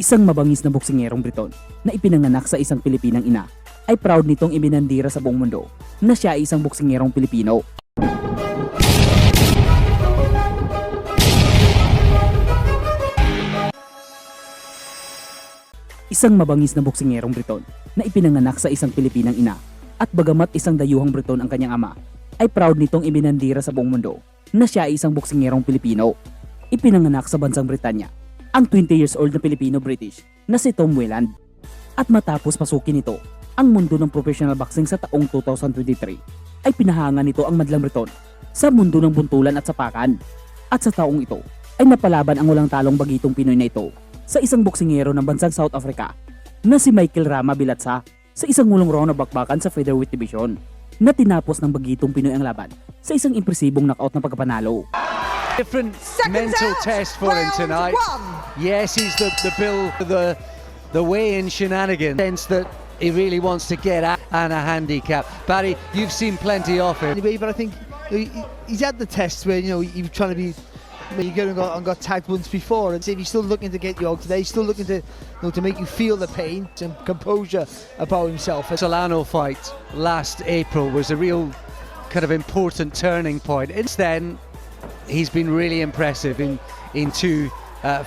Isang mabangis na boksingerong Briton na ipinanganak sa isang Pilipinang ina ay proud nitong ibinandira sa buong mundo na siya ay isang boksingerong Pilipino. Isang mabangis na boksingerong Briton na ipinanganak sa isang Pilipinang ina at bagamat isang dayuhang Briton ang kanyang ama, ay proud nitong ibinandira sa buong mundo na siya ay isang boksingerong Pilipino. Ipinanganak sa bansang Britanya ang 20 years old na Filipino-British na si Tom Welland. At matapos pasukin nito ang mundo ng professional boxing sa taong 2023, ay pinahanga nito ang madlang Briton sa mundo ng buntulan at sapakan. At sa taong ito ay napalaban ang walang talong bagitong Pinoy na ito sa isang boksingero ng bansang South Africa na si Michael Rama Bilatsa sa isang ulong round na bakbakan sa featherweight division na tinapos ng bagitong Pinoy ang laban sa isang impresibong knockout na pagkapanalo. Different mental test for him tonight. Yes, he's the weigh-in shenanigans. Sense that he really wants to get at and a handicap. Barry, you've seen plenty of him. But I think he's had the test where he was trying to be. You got tagged once before, and if he's still looking to get you out today, he's still looking to to make you feel the pain and composure about himself. Solano fight last April was a real kind of important turning point. Since then, he's been really impressive in two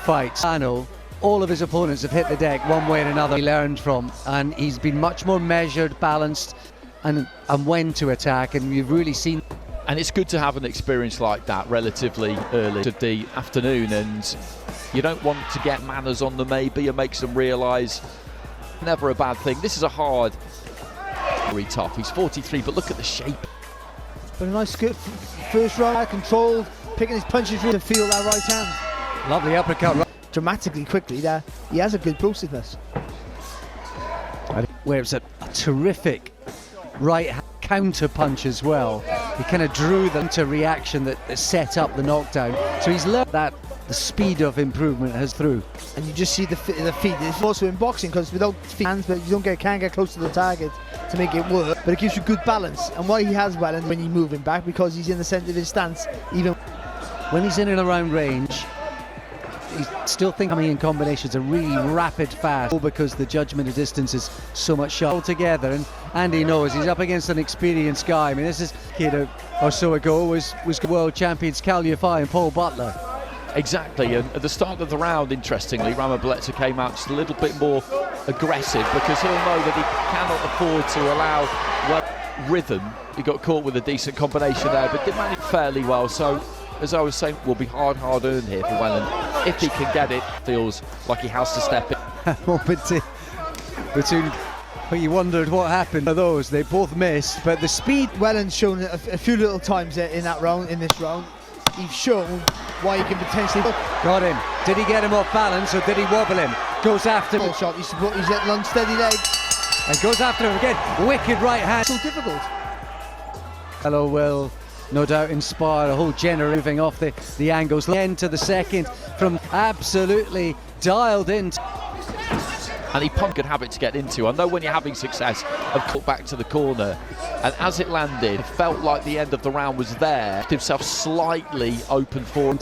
fights. Solano, all of his opponents have hit the deck one way or another. He learned from, and he's been much more measured, balanced, and when to attack. And you've really seen. And it's good to have an experience like that relatively early to the afternoon, and you don't want to get manners on them maybe and makes them realise never a bad thing. This is a hard, very tough. He's 43, but look at the shape. But a nice good first round, controlled, picking his punches to feel that right hand. Lovely uppercut. Dramatically quickly there, he has a good explosiveness. Where it's a terrific right hand counter punch as well. He kind of drew them to reaction that set up the knockdown. So he's learned that the speed of improvement has through. And you just see the feet. It's also in boxing because without hands, but you can't get close to the target to make it work. But it gives you good balance. And why he has balance when you're moving back, because he's in the centre of his stance. Even when he's in and around range, he's still coming in combinations are really rapid, fast, because the judgment of distance is so much sharper together. And Andy knows he's up against an experienced guy. I mean, this is or so ago was world champions Cal Yafai and Paul Butler. Exactly, and at the start of the round, interestingly, Rama Bilatsa came out just a little bit more aggressive because he'll know that he cannot afford to allow rhythm. He got caught with a decent combination there, but did manage fairly well. So, as I was saying, will be hard-earned here for Welland. If he can get it, feels like he has to step in. Between you wondered what happened to those. They both missed, but the speed. Welland's shown a few little times in that round, in this round. He's shown why he can potentially. Got him. Did he get him off balance or did he wobble him? Goes after him. Shot. He's at unsteady legs. And goes after him again. Wicked right hand. So difficult. Hello, will no doubt inspire a whole generation moving off the angles. End to the second from absolutely dialed in. And he pumped good habit to get into. I know when you're having success, I've cut back to the corner, and as it landed, it felt like the end of the round was there. Himself slightly open for him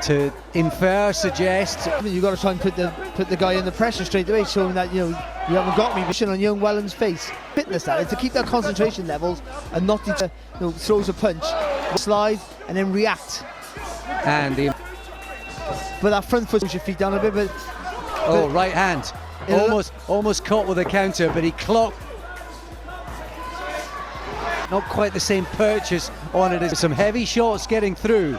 to infer, suggest. You've got to try and put the guy under pressure straight away, showing that you haven't got me. Vision on young Welland's face. Fitness that is to keep their concentration levels and not to throws a punch, slide, and then react. And but that front foot, push your feet down a bit. But right hand. Almost caught with a counter, but he clocked. Not quite the same purchase on it as some heavy shots getting through.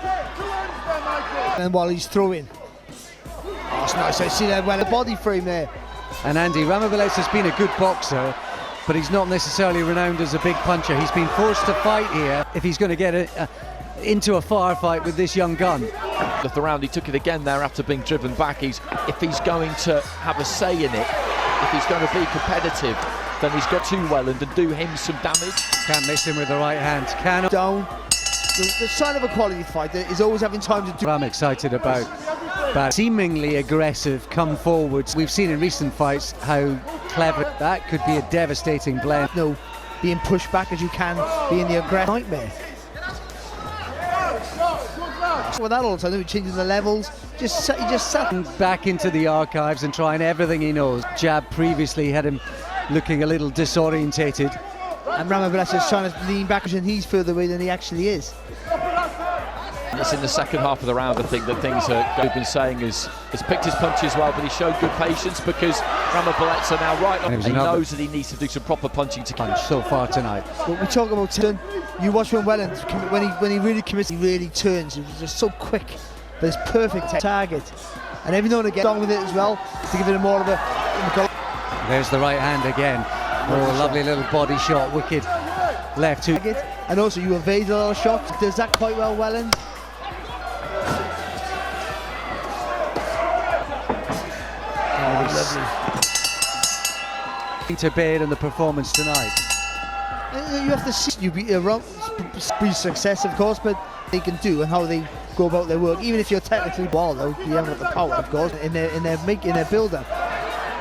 And while he's throwing, it's nice. I see that well, a body frame there. And Andy Rama Bilatsa has been a good boxer, but he's not necessarily renowned as a big puncher. He's been forced to fight here if he's going to get into a firefight with this young gun. Of the round, he took it again there after being driven back. If he's going to have a say in it, if he's going to be competitive, then he's got to Welland and do him some damage. Can't miss him with the right hand. Down. The sign of a quality fighter is always having time to do. I'm excited about seemingly aggressive come forwards. We've seen in recent fights how clever that could be. A devastating blend. Being pushed back as you can, being the aggressive nightmare. With that all the time, changing the levels, he just sat back into the archives and trying everything he knows. Jab previously had him looking a little disorientated. And Ramabalesa is trying to lean back, and he's further away than he actually is. It's in the second half of the round, I think, that things we've been saying has picked his punches well, but he showed good patience because Ramabalesa now right on. He knows that he needs to do some proper punching to punch so far tonight. But we talk about turn. You watch when Welland, when he really commits, he really turns. He's just so quick, but it's perfect target. And every now and again, on with it as well to give it a more of a. There's the right hand again. Oh, lovely little body shot, wicked left hook. And also you evade a lot of shots. Does that quite well, Welland. Lovely. To bed on the performance tonight. You have to see you be success, of course, but they can do and how they go about their work. Even if you're technically ball, though, you haven't got the power, of course, in their build-up.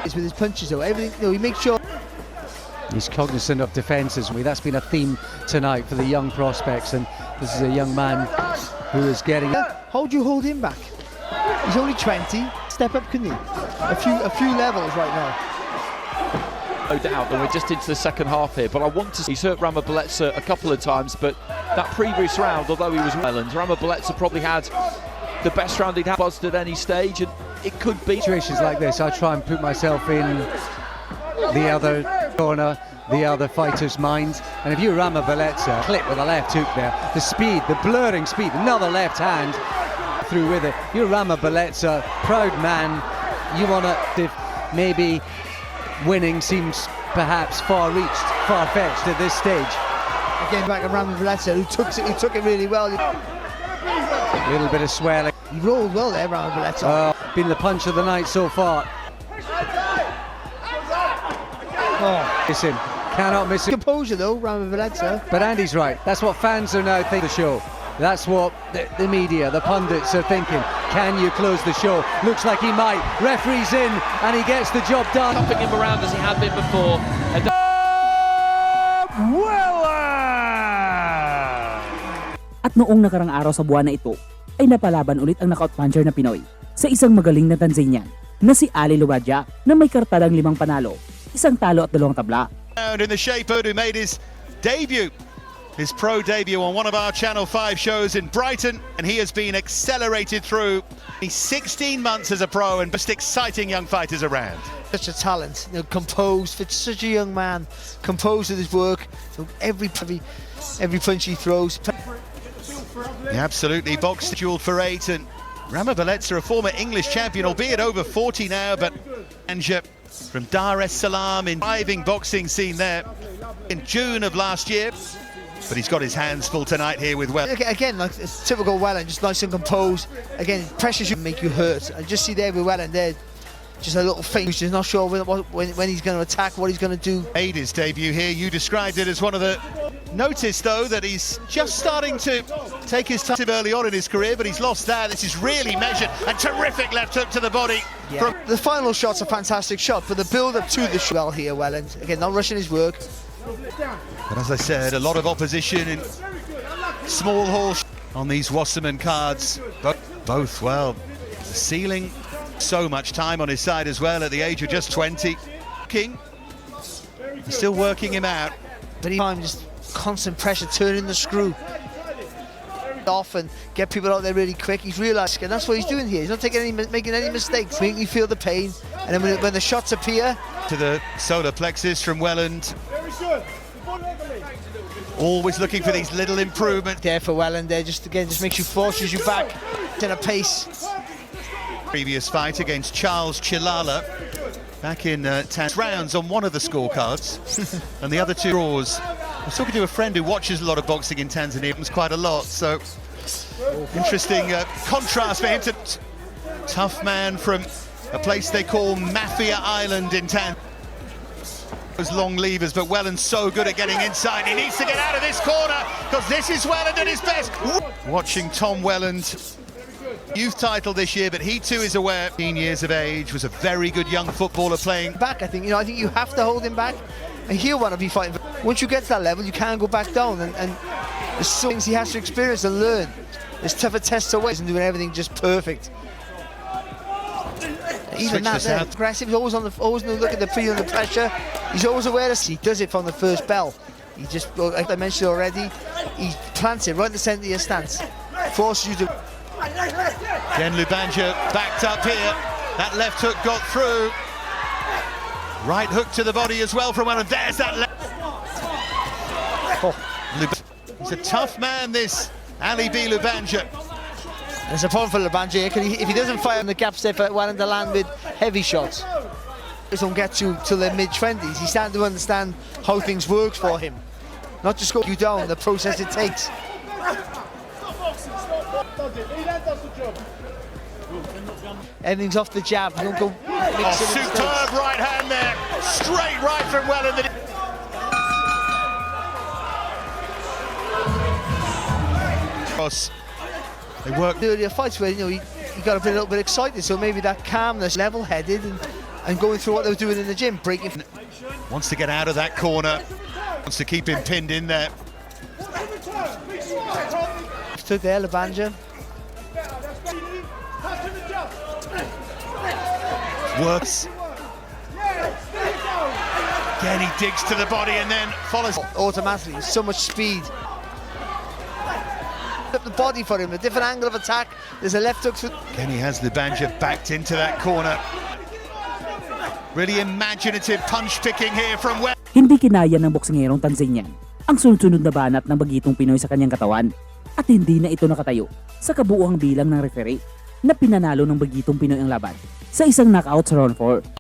It's with his punches, though. Everything, he makes sure. He's cognizant of defences. That's been a theme tonight for the young prospects, and this is a young man who is getting. How do you hold him back? He's only 20. Step up, couldn't he? A few levels right now. No doubt that we're just into the second half here, but I want to see. He's hurt Ramabalesa a couple of times, but that previous round, although he was Welland, Ramabalesa probably had the best round he'd had buzzed at any stage, and it could be. Situations like this, I try and put myself in the other corner, the other fighter's mind, and if you Ramabalesa clip with a left hook there, the speed, the blurring speed, another left hand through with it. You're Ramabalesa, proud man. You want to, if maybe winning seems perhaps far-reached, far-fetched at this stage. Again, back at Ramabalesa, who took it really well. A little bit of swelling. He rolled well there, Ramabalesa. Been the punch of the night so far. Miss him. Cannot miss him. Composure though, Ramabalesa. But Andy's right. That's what fans are now thinking of the show. That's what the media, the pundits are thinking. Can you close the show? Looks like he might. Referee's in and he gets the job done. Cupping him around as he had been before. At noong nakarang araw sa buwan na ito, ay napalaban ulit ang knockout puncher na Pinoy sa isang magaling na Tanzanian na si Ali Lubadia na may kartalang 5 panalo, 1 talo at 2 tabla. In the shape who made his debut, his pro debut on one of our Channel 5 shows in Brighton, and he has been accelerated through. He's 16 months as a pro and most exciting young fighters around. Such a talent, composed, for such a young man, composed with his work, every punch he throws. Yeah, absolutely, boxed duel for 8, and Ramabalesa, a former English champion, albeit over 40 now, but Anja from Dar es Salaam in thriving boxing scene there in June of last year. But he's got his hands full tonight here with Welland. Again, like it's typical Welland, just nice and composed. Again, pressures you make you hurt. I just see there with Welland there, just a little feint. He's just not sure when he's going to attack, what he's going to do. Made his debut here. You described it as one of the. Notice though that he's just starting to take his time early on in his career, but he's lost that. This is really measured and terrific left hook to the body. Yeah. The final shot's a fantastic shot, but the build-up to the shot well here, Welland. Again, not rushing his work. But as I said, a lot of opposition in small hall on these Wasserman cards. Both well, the ceiling, so much time on his side as well at the age of just 20. King, still working him out. But time just constant pressure, turning the screw off and get people out there really quick. He's realised, and that's what he's doing here. He's not making any mistakes, making you feel the pain. And then when the shots appear, to the solar plexus from Welland. Always looking for these little improvements. There for Welland there, just makes you forces you back in a pace. Previous fight against Charles Chilala back in 10 rounds on one of the scorecards, and the other 2 draws. I was talking to a friend who watches a lot of boxing in Tanzania, it was quite a lot, so interesting contrast for him. To tough man from a place they call Mafia Island in Tanzania. Those long levers, but Welland's so good at getting inside. He needs to get out of this corner because this is Welland at his best. Watching Tom Welland, youth title this year, but he too is aware. 15 years of age, was a very good young footballer playing back. I think you have to hold him back, and he'll want to be fighting. Once you get to that level, you can't go back down, and there's so things he has to experience and learn. there's tougher tests away and doing everything just perfect. Even Switch that, this there, out. aggressive. He's always on the, always looking at the feet under pressure. He's always aware of. He does it from the first bell. He just, like I mentioned already, he plants it right in the centre of your stance, forces you to. Again, Lubanja backed up here. That left hook got through. Right hook to the body as well from one, and there's that left. He's a tough man, this Ali B. Lubanja. There's a problem for Lagot. If he doesn't fire on the gap step well in the land with heavy shots, it don't get you till the mid-20s. He's starting to understand how things work for him. Not just go you down, the process it takes. Everything's off the jab. You don't go mixing Superb right hand there. Straight right from well in the... Cross. They work. Earlier fights where he got a little bit excited, so maybe that calmness, level-headed, and going through what they were doing in the gym, breaking. Wants to get out of that corner. Wants to keep him pinned in there. Stood there, Lagot. Works. Again, he digs to the body and then follows. Automatically, so much speed. Up the body for him, a different angle of attack. There's a left hook. Again, he has Lubanja backed into that corner. Really imaginative punch picking here from well. Hindi kinaya ng boksingerong Tanzanian ang sunod-sunod na banat ng bagitong Pinoy sa kanyang katawan at hindi na ito nakatayo sa kabuuang bilang ng referee na pinanalo ng bagitong Pinoy ang laban sa isang knockout sa round 4.